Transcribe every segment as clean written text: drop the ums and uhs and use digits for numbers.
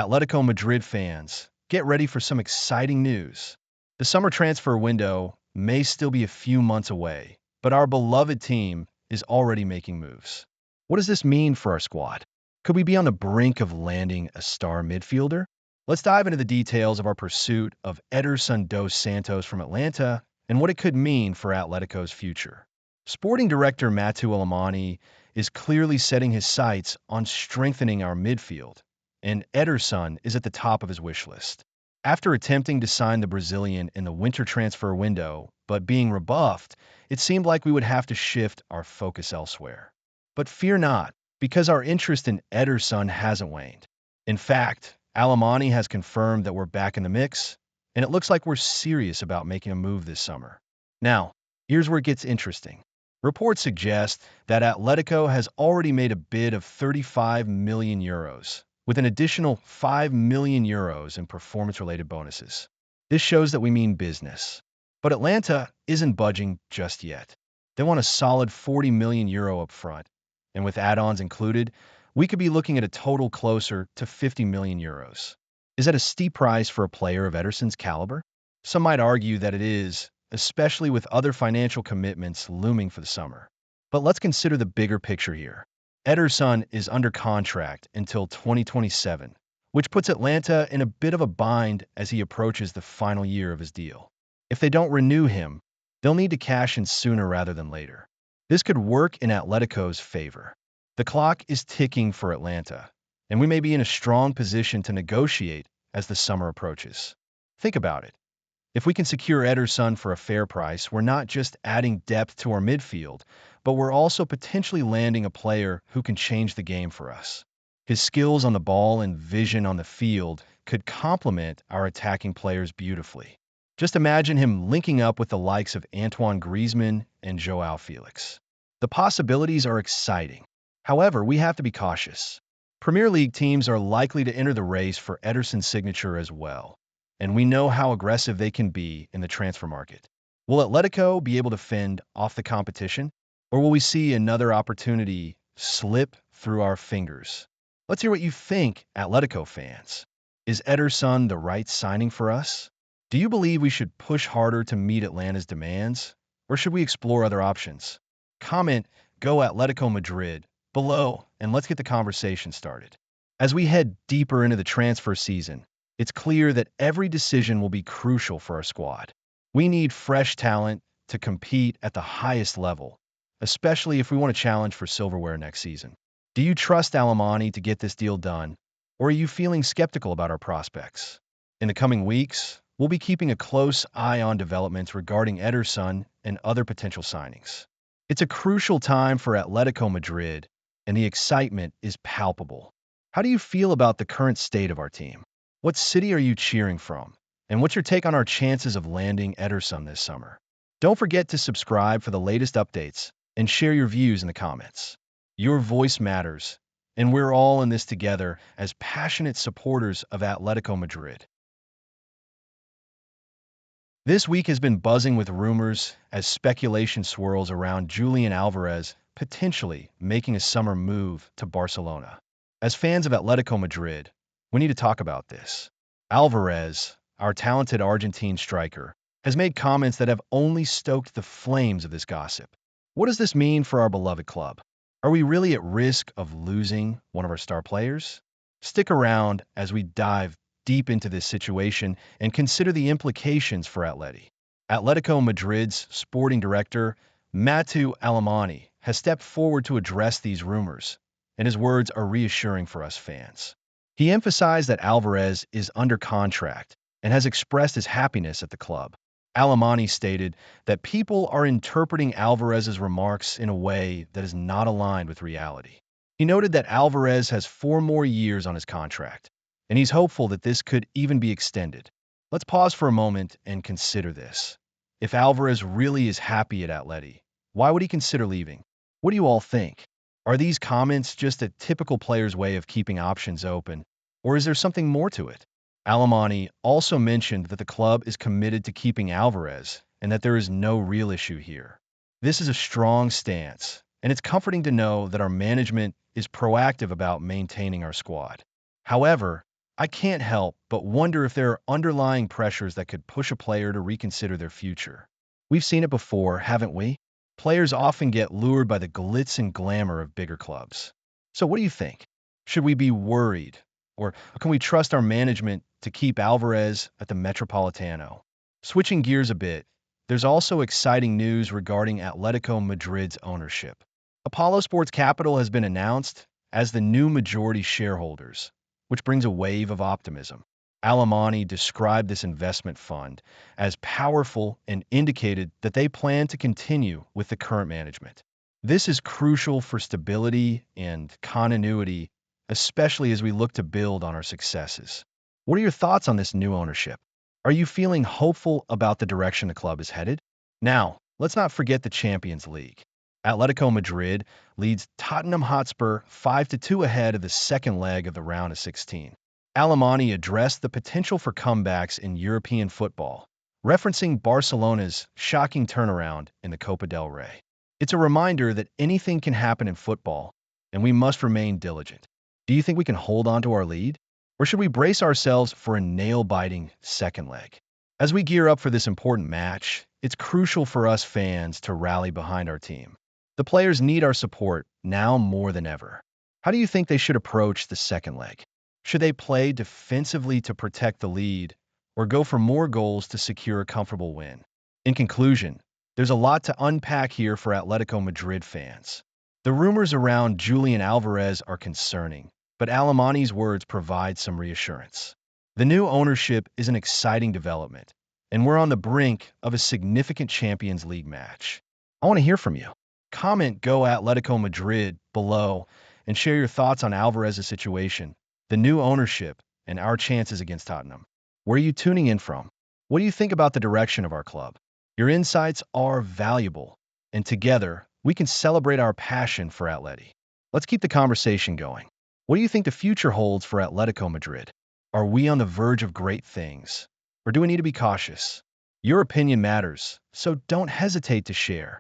Atletico Madrid fans, get ready for some exciting news. The summer transfer window may still be a few months away, but our beloved team is already making moves. What does this mean for our squad? Could we be on the brink of landing a star midfielder? Let's dive into the details of our pursuit of Ederson dos Santos from Atlanta and what it could mean for Atletico's future. Sporting director Mateu Alemany is clearly setting his sights on strengthening our midfield, and Ederson is at the top of his wish list. After attempting to sign the Brazilian in the winter transfer window, but being rebuffed, it seemed like we would have to shift our focus elsewhere. But fear not, because our interest in Ederson hasn't waned. In fact, Alemany has confirmed that we're back in the mix, and it looks like we're serious about making a move this summer. Now, here's where it gets interesting. Reports suggest that Atletico has already made a bid of 35 million euros, with an additional 5 million euros in performance-related bonuses. This shows that we mean business. But Atlanta isn't budging just yet. They want a solid 40 million euro up front, and with add-ons included, we could be looking at a total closer to 50 million euros. Is that a steep price for a player of Ederson's caliber? Some might argue that it is, especially with other financial commitments looming for the summer. But let's consider the bigger picture here. Ederson is under contract until 2027, which puts Atlanta in a bit of a bind as he approaches the final year of his deal. If they don't renew him, they'll need to cash in sooner rather than later. This could work in Atletico's favor. The clock is ticking for Atlanta, and we may be in a strong position to negotiate as the summer approaches. Think about it. If we can secure Ederson for a fair price, we're not just adding depth to our midfield, but we're also potentially landing a player who can change the game for us. His skills on the ball and vision on the field could complement our attacking players beautifully. Just imagine him linking up with the likes of Antoine Griezmann and Joao Felix. The possibilities are exciting. However, we have to be cautious. Premier League teams are likely to enter the race for Ederson's signature as well, and we know how aggressive they can be in the transfer market. Will Atletico be able to fend off the competition, or will we see another opportunity slip through our fingers? Let's hear what you think, Atletico fans. Is Ederson the right signing for us? Do you believe we should push harder to meet Atlanta's demands, or should we explore other options? Comment "Go Atletico Madrid" below, and let's get the conversation started. As we head deeper into the transfer season, it's clear that every decision will be crucial for our squad. We need fresh talent to compete at the highest level, especially if we want to challenge for silverware next season. Do you trust Alemany to get this deal done, or are you feeling skeptical about our prospects? In the coming weeks, we'll be keeping a close eye on developments regarding Ederson and other potential signings. It's a crucial time for Atletico Madrid, and the excitement is palpable. How do you feel about the current state of our team? What city are you cheering from? And what's your take on our chances of landing Ederson this summer? Don't forget to subscribe for the latest updates and share your views in the comments. Your voice matters, and we're all in this together as passionate supporters of Atletico Madrid. This week has been buzzing with rumors as speculation swirls around Julian Alvarez potentially making a summer move to Barcelona. As fans of Atletico Madrid, we need to talk about this. Alvarez, our talented Argentine striker, has made comments that have only stoked the flames of this gossip. What does this mean for our beloved club? Are we really at risk of losing one of our star players? Stick around as we dive deep into this situation and consider the implications for Atletico Madrid's sporting director, Mateu Alemany, has stepped forward to address these rumors, and his words are reassuring for us fans. He emphasized that Alvarez is under contract and has expressed his happiness at the club. Alemany stated that people are interpreting Alvarez's remarks in a way that is not aligned with reality. He noted that Alvarez has 4 more years on his contract, and he's hopeful that this could even be extended. Let's pause for a moment and consider this. If Alvarez really is happy at Atleti, why would he consider leaving? What do you all think? Are these comments just a typical player's way of keeping options open, or is there something more to it? Alemany also mentioned that the club is committed to keeping Alvarez and that there is no real issue here. This is a strong stance, and it's comforting to know that our management is proactive about maintaining our squad. However, I can't help but wonder if there are underlying pressures that could push a player to reconsider their future. We've seen it before, haven't we? Players often get lured by the glitz and glamour of bigger clubs. So what do you think? Should we be worried? Or can we trust our management to keep Alvarez at the Metropolitano? Switching gears a bit, there's also exciting news regarding Atletico Madrid's ownership. Apollo Sports Capital has been announced as the new majority shareholders, which brings a wave of optimism. Alemany described this investment fund as powerful and indicated that they plan to continue with the current management. This is crucial for stability and continuity, especially as we look to build on our successes. What are your thoughts on this new ownership? Are you feeling hopeful about the direction the club is headed? Now, let's not forget the Champions League. Atletico Madrid leads Tottenham Hotspur 5-2 ahead of the second leg of the round of 16. Alemany addressed the potential for comebacks in European football, referencing Barcelona's shocking turnaround in the Copa del Rey. It's a reminder that anything can happen in football, and we must remain diligent. Do you think we can hold on to our lead? Or should we brace ourselves for a nail-biting second leg? As we gear up for this important match, it's crucial for us fans to rally behind our team. The players need our support now more than ever. How do you think they should approach the second leg? Should they play defensively to protect the lead, or go for more goals to secure a comfortable win? In conclusion, there's a lot to unpack here for Atletico Madrid fans. The rumors around Julian Alvarez are concerning, but Alemany's words provide some reassurance. The new ownership is an exciting development, and we're on the brink of a significant Champions League match. I want to hear from you. Comment "Go Atletico Madrid" below and share your thoughts on Alvarez's situation, the new ownership, and our chances against Tottenham. Where are you tuning in from? What do you think about the direction of our club? Your insights are valuable, and together, we can celebrate our passion for Atleti. Let's keep the conversation going. What do you think the future holds for Atletico Madrid? Are we on the verge of great things? Or do we need to be cautious? Your opinion matters, so don't hesitate to share.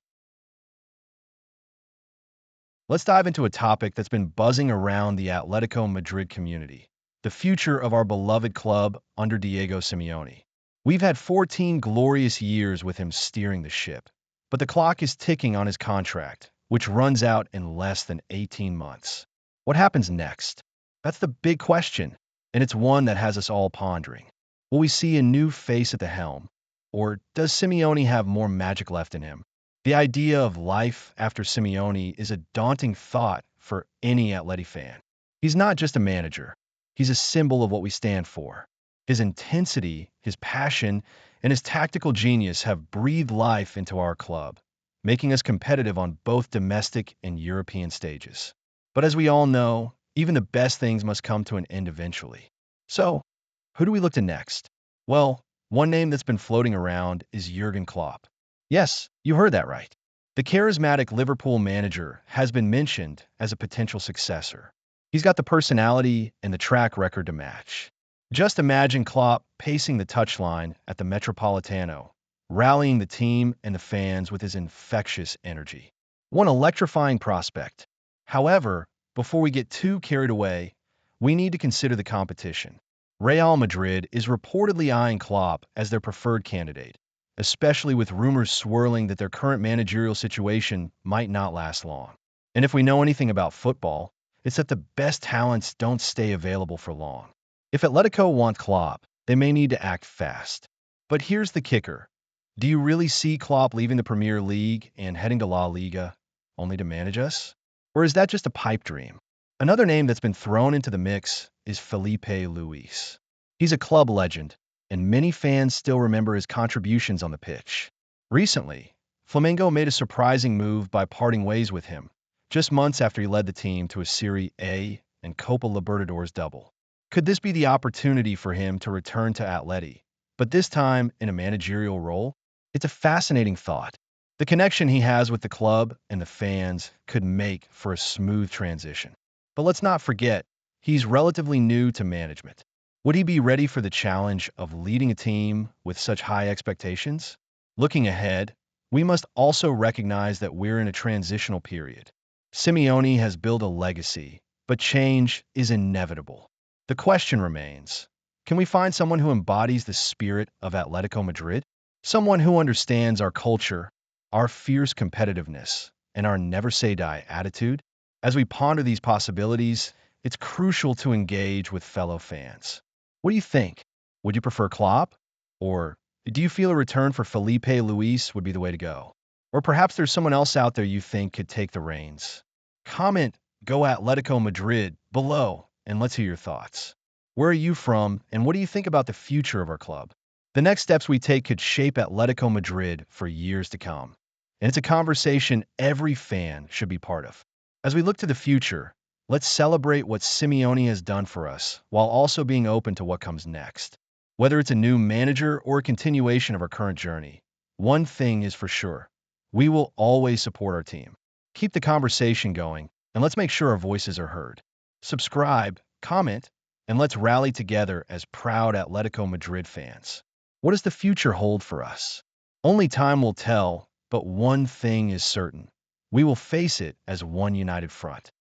Let's dive into a topic that's been buzzing around the Atletico Madrid community: the future of our beloved club under Diego Simeone. We've had 14 glorious years with him steering the ship, but the clock is ticking on his contract, which runs out in less than 18 months. What happens next? That's the big question, and it's one that has us all pondering. Will we see a new face at the helm, or does Simeone have more magic left in him? The idea of life after Simeone is a daunting thought for any Atleti fan. He's not just a manager. He's a symbol of what we stand for. His intensity, his passion, and his tactical genius have breathed life into our club, making us competitive on both domestic and European stages. But as we all know, even the best things must come to an end eventually. So, who do we look to next? Well, one name that's been floating around is Jurgen Klopp. Yes, you heard that right. The charismatic Liverpool manager has been mentioned as a potential successor. He's got the personality and the track record to match. Just imagine Klopp pacing the touchline at the Metropolitano, rallying the team and the fans with his infectious energy. One electrifying prospect. However, before we get too carried away, we need to consider the competition. Real Madrid is reportedly eyeing Klopp as their preferred candidate, especially with rumors swirling that their current managerial situation might not last long. And if we know anything about football, it's that the best talents don't stay available for long. If Atletico want Klopp, they may need to act fast. But here's the kicker. Do you really see Klopp leaving the Premier League and heading to La Liga only to manage us? Or is that just a pipe dream? Another name that's been thrown into the mix is Felipe Luis. He's a club legend, and many fans still remember his contributions on the pitch. Recently, Flamengo made a surprising move by parting ways with him, just months after he led the team to a Serie A and Copa Libertadores double. Could this be the opportunity for him to return to Atleti, but this time in a managerial role? It's a fascinating thought. The connection he has with the club and the fans could make for a smooth transition. But let's not forget, he's relatively new to management. Would he be ready for the challenge of leading a team with such high expectations? Looking ahead, we must also recognize that we're in a transitional period. Simeone has built a legacy, but change is inevitable. The question remains, can we find someone who embodies the spirit of Atletico Madrid? Someone who understands our culture, our fierce competitiveness, and our never-say-die attitude? As we ponder these possibilities, it's crucial to engage with fellow fans. What do you think? Would you prefer Klopp? Or do you feel a return for Felipe Luis would be the way to go? Or perhaps there's someone else out there you think could take the reins? Comment "Go Atletico Madrid" below, and let's hear your thoughts. Where are you from, and what do you think about the future of our club? The next steps we take could shape Atletico Madrid for years to come, and it's a conversation every fan should be part of. As we look to the future, let's celebrate what Simeone has done for us, while also being open to what comes next. Whether it's a new manager or a continuation of our current journey, one thing is for sure: we will always support our team. Keep the conversation going, and let's make sure our voices are heard. Subscribe, comment, and let's rally together as proud Atletico Madrid fans. What does the future hold for us? Only time will tell, but one thing is certain: we will face it as one united front.